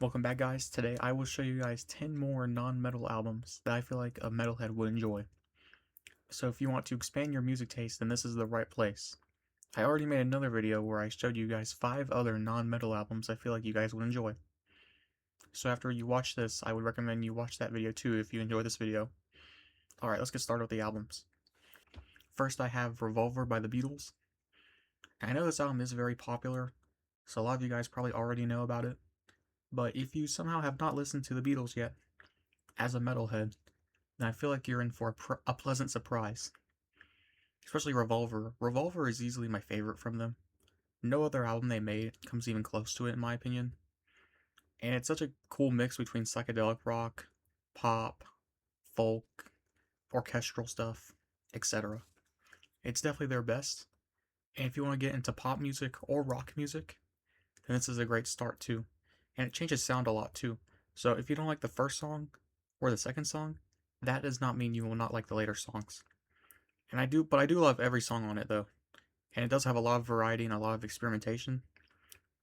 Welcome back, guys. Today I will show you guys 10 more non-metal albums that I feel like a metalhead would enjoy. So if you want to expand your music taste, then this is the right place. I already made another video where I showed you guys 5 other non-metal albums I feel like you guys would enjoy. So after you watch this, I would recommend you watch that video too if you enjoy this video. Alright, let's get started with the albums. First I have Revolver by the Beatles. I know this album is very popular, so a lot of you guys probably already know about it. But if you somehow have not listened to the Beatles yet, as a metalhead, then I feel like you're in for a pleasant surprise. Especially Revolver. Revolver is easily my favorite from them. No other album they made comes even close to it, in my opinion. And it's such a cool mix between psychedelic rock, pop, folk, orchestral stuff, etc. It's definitely their best. And if you want to get into pop music or rock music, then this is a great start too. And it changes sound a lot too. So if you don't like the first song or the second song, that does not mean you will not like the later songs. But I do love every song on it though. And it does have a lot of variety and a lot of experimentation.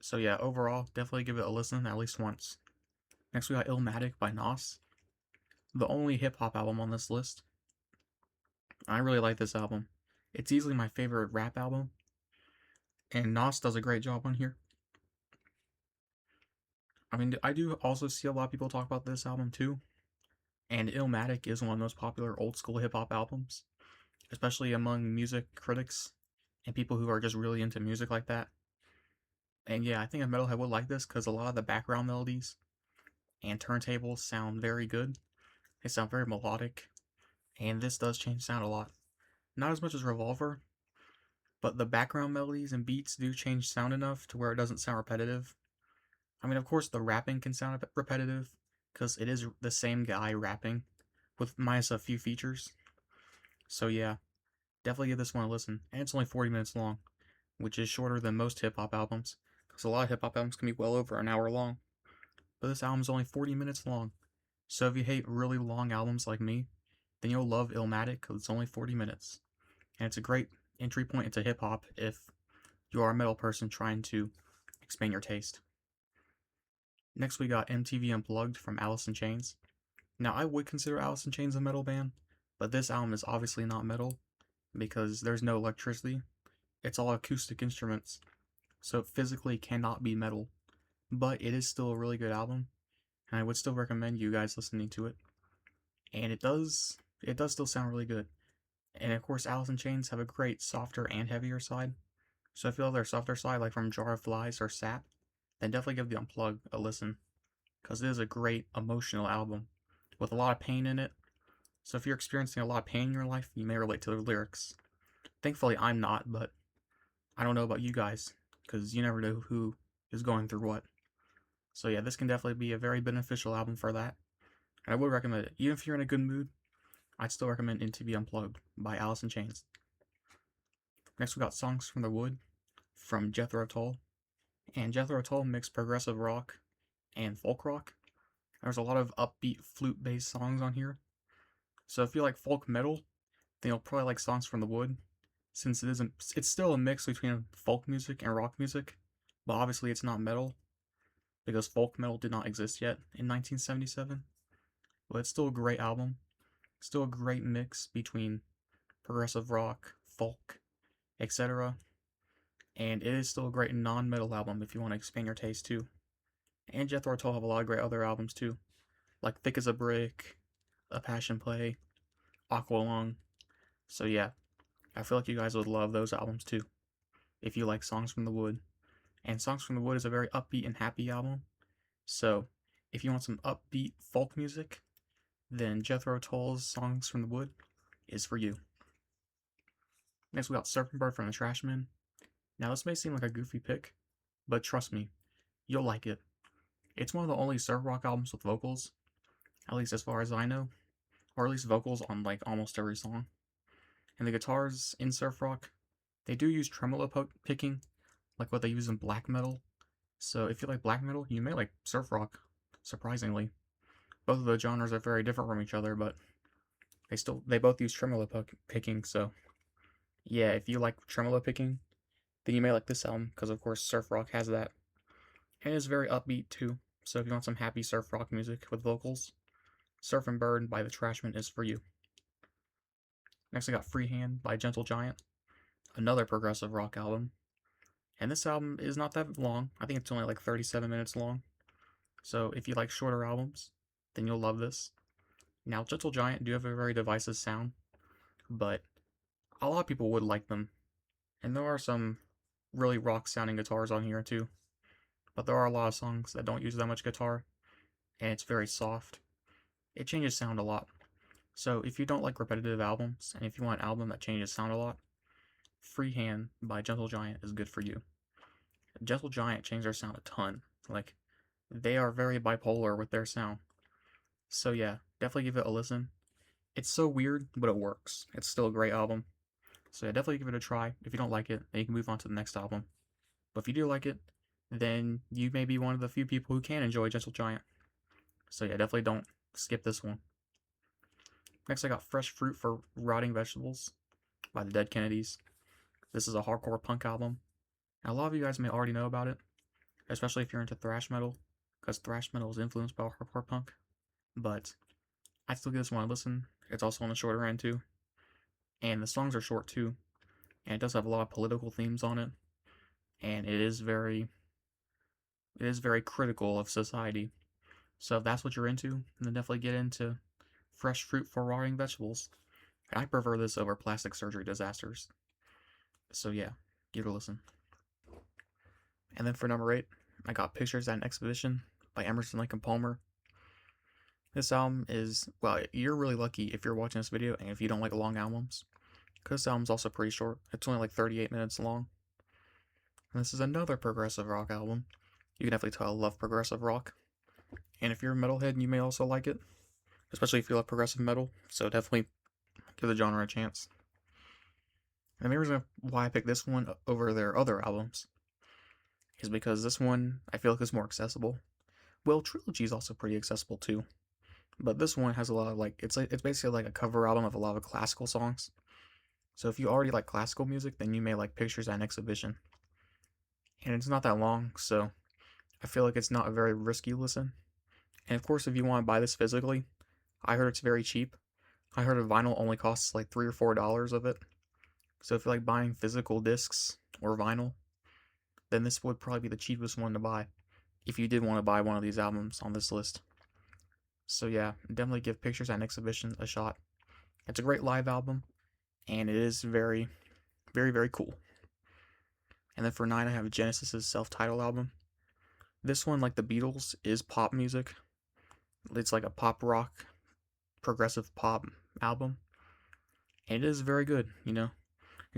So yeah, overall, definitely give it a listen at least once. Next we got Illmatic by Nas, the only hip hop album on this list. I really like this album. It's easily my favorite rap album, and Nas does a great job on here. I mean, I do also see a lot of people talk about this album too, and Illmatic is one of the most popular old school hip hop albums, especially among music critics and people who are just really into music like that. And yeah, I think a metalhead would like this because a lot of the background melodies and turntables sound very good. They sound very melodic, and this does change sound a lot. Not as much as Revolver, but the background melodies and beats do change sound enough to where it doesn't sound repetitive. I mean, of course, the rapping can sound a bit repetitive because it is the same guy rapping with minus a few features. So yeah, definitely give this one a listen. And it's only 40 minutes long, which is shorter than most hip hop albums, because a lot of hip hop albums can be well over an hour long. But this album's only 40 minutes long. So if you hate really long albums like me, then you'll love Illmatic because it's only 40 minutes. And it's a great entry point into hip hop if you are a metal person trying to expand your taste. Next, we got MTV Unplugged from Alice in Chains. Now, I would consider Alice in Chains a metal band, but this album is obviously not metal because there's no electricity. It's all acoustic instruments, so it physically cannot be metal. But it is still a really good album, and I would still recommend you guys listening to it. And it does still sound really good. And of course, Alice in Chains have a great softer and heavier side. So if you love their softer side, like from Jar of Flies or Sap, then definitely give the Unplugged a listen, because it is a great emotional album with a lot of pain in it. So if you're experiencing a lot of pain in your life, you may relate to the lyrics. Thankfully, I'm not, but I don't know about you guys, because you never know who is going through what. So yeah, this can definitely be a very beneficial album for that. And I would recommend it. Even if you're in a good mood, I'd still recommend MTV Unplugged by Alice in Chains. Next we got Songs from the Wood from Jethro Tull. And Jethro Tull mixed progressive rock and folk rock. There's a lot of upbeat flute-based songs on here. So if you like folk metal, then you'll probably like Songs from the Wood, since it's still a mix between folk music and rock music, but obviously it's not metal, because folk metal did not exist yet in 1977. But it's still a great album, still a great mix between progressive rock, folk, etc. And it is still a great non-metal album if you want to expand your taste too. And Jethro Tull have a lot of great other albums too, like Thick as a Brick, A Passion Play, Aqualung. So yeah, I feel like you guys would love those albums too, if you like Songs from the Wood. And Songs from the Wood is a very upbeat and happy album. So if you want some upbeat folk music, then Jethro Tull's Songs from the Wood is for you. Next we got Surfing Bird from the Trashmen. Now this may seem like a goofy pick, but trust me, you'll like it. It's one of the only surf rock albums with vocals, at least as far as I know, or at least vocals on like almost every song. And the guitars in surf rock, they do use tremolo picking, like what they use in black metal. So if you like black metal, you may like surf rock, surprisingly. Both of the genres are very different from each other, but they both use tremolo picking, so yeah, if you like tremolo picking, then you may like this album, because of course surf rock has that. And it's very upbeat too, So if you want some happy surf rock music with vocals, Surf and Burn by the Trashmen is for you. Next I got Freehand by Gentle Giant, another progressive rock album. And this album is not that long. I think it's only like 37 minutes long. So if you like shorter albums, then you'll love this. Now, Gentle Giant do have a very divisive sound, but a lot of people would like them. And there are some really rock sounding guitars on here too. But there are a lot of songs that don't use that much guitar, and it's very soft. It changes sound a lot. So if you don't like repetitive albums, and if you want an album that changes sound a lot, Freehand by Gentle Giant is good for you. Gentle Giant changed their sound a ton. Like, they are very bipolar with their sound. So yeah, definitely give it a listen. It's so weird, but it works. It's still a great album. So yeah, definitely give it a try. If you don't like it, then you can move on to the next album. But if you do like it, then you may be one of the few people who can enjoy Gentle Giant. So yeah, definitely don't skip this one. Next, I got Fresh Fruit for Rotting Vegetables by the Dead Kennedys. This is a hardcore punk album. And a lot of you guys may already know about it, especially if you're into thrash metal, because thrash metal is influenced by hardcore punk. But I still give this one a listen. It's also on the shorter end too. And the songs are short too. And it does have a lot of political themes on it. And it is very critical of society. So if that's what you're into, then definitely get into Fresh Fruit for Rotting Vegetables. I prefer this over Plastic Surgery Disasters. So yeah, give it a listen. And then for number 8, I got Pictures at an Exhibition by Emerson, Lake and Palmer. This album is, well, you're really lucky if you're watching this video and if you don't like long albums, because this album's also pretty short. It's only like 38 minutes long. And this is another progressive rock album. You can definitely tell I love progressive rock. And if you're a metalhead, you may also like it, especially if you love progressive metal. So definitely give the genre a chance. And the main reason why I picked this one over their other albums is because this one I feel like is more accessible. Well, Trilogy is also pretty accessible too, but this one has a lot of it's basically like a cover album of a lot of classical songs. So if you already like classical music, then you may like Pictures at an Exhibition. And it's not that long, so I feel like it's not a very risky listen. And of course, if you want to buy this physically, I heard it's very cheap. I heard a vinyl only costs like $3 or $4 of it. So if you like buying physical discs or vinyl, then this would probably be the cheapest one to buy if you did want to buy one of these albums on this list. So yeah, definitely give Pictures at an Exhibition a shot. It's a great live album, and it is very, very, very cool. And then for 9, I have Genesis' self-titled album. This one, like the Beatles, is pop music. It's like a pop rock, progressive pop album. And it is very good, you know.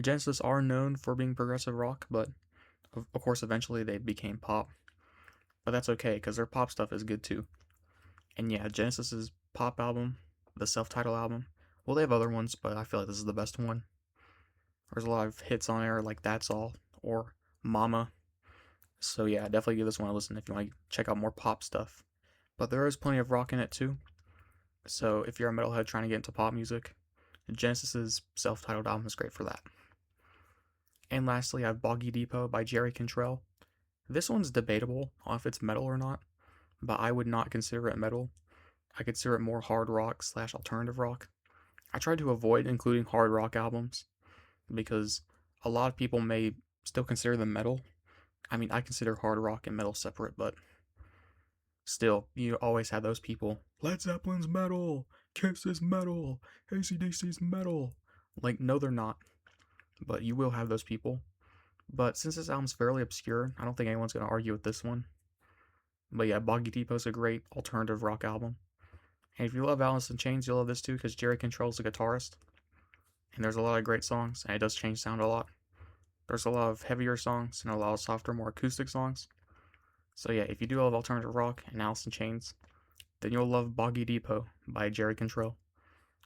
Genesis are known for being progressive rock, but of course eventually they became pop. But that's okay, because their pop stuff is good too. And yeah, Genesis' pop album, the self-titled album, well, they have other ones, but I feel like this is the best one. There's a lot of hits on there, like That's All, or Mama. So yeah, definitely give this one a listen if you want to check out more pop stuff. But there is plenty of rock in it too. So if you're a metalhead trying to get into pop music, Genesis' self-titled album is great for that. And lastly, I have Boggy Depot by Jerry Cantrell. This one's debatable on if it's metal or not, but I would not consider it metal. I consider it more hard rock / alternative rock. I tried to avoid including hard rock albums because a lot of people may still consider them metal. I mean, I consider hard rock and metal separate, but still, you always have those people. Led Zeppelin's metal, Kiss is metal, AC/DC's metal. Like, no, they're not. But you will have those people. But since this album's fairly obscure, I don't think anyone's going to argue with this one. But yeah, Boggy Depot's a great alternative rock album. And if you love Alice in Chains, you'll love this too, because Jerry Cantrell's a guitarist. And there's a lot of great songs, and it does change sound a lot. There's a lot of heavier songs and a lot of softer, more acoustic songs. So yeah, if you do love alternative rock and Alice in Chains, then you'll love Boggy Depot by Jerry Cantrell,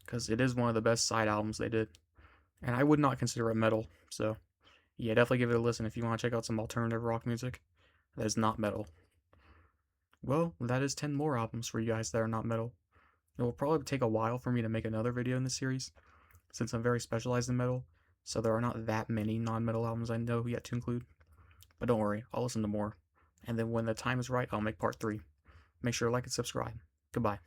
because it is one of the best side albums they did. And I would not consider it metal, so yeah, definitely give it a listen if you want to check out some alternative rock music that is not metal. Well, that is 10 more albums for you guys that are not metal. It will probably take a while for me to make another video in this series, since I'm very specialized in metal, so there are not that many non-metal albums I know yet to include. But don't worry, I'll listen to more, and then when the time is right, I'll make part 3. Make sure to like and subscribe. Goodbye.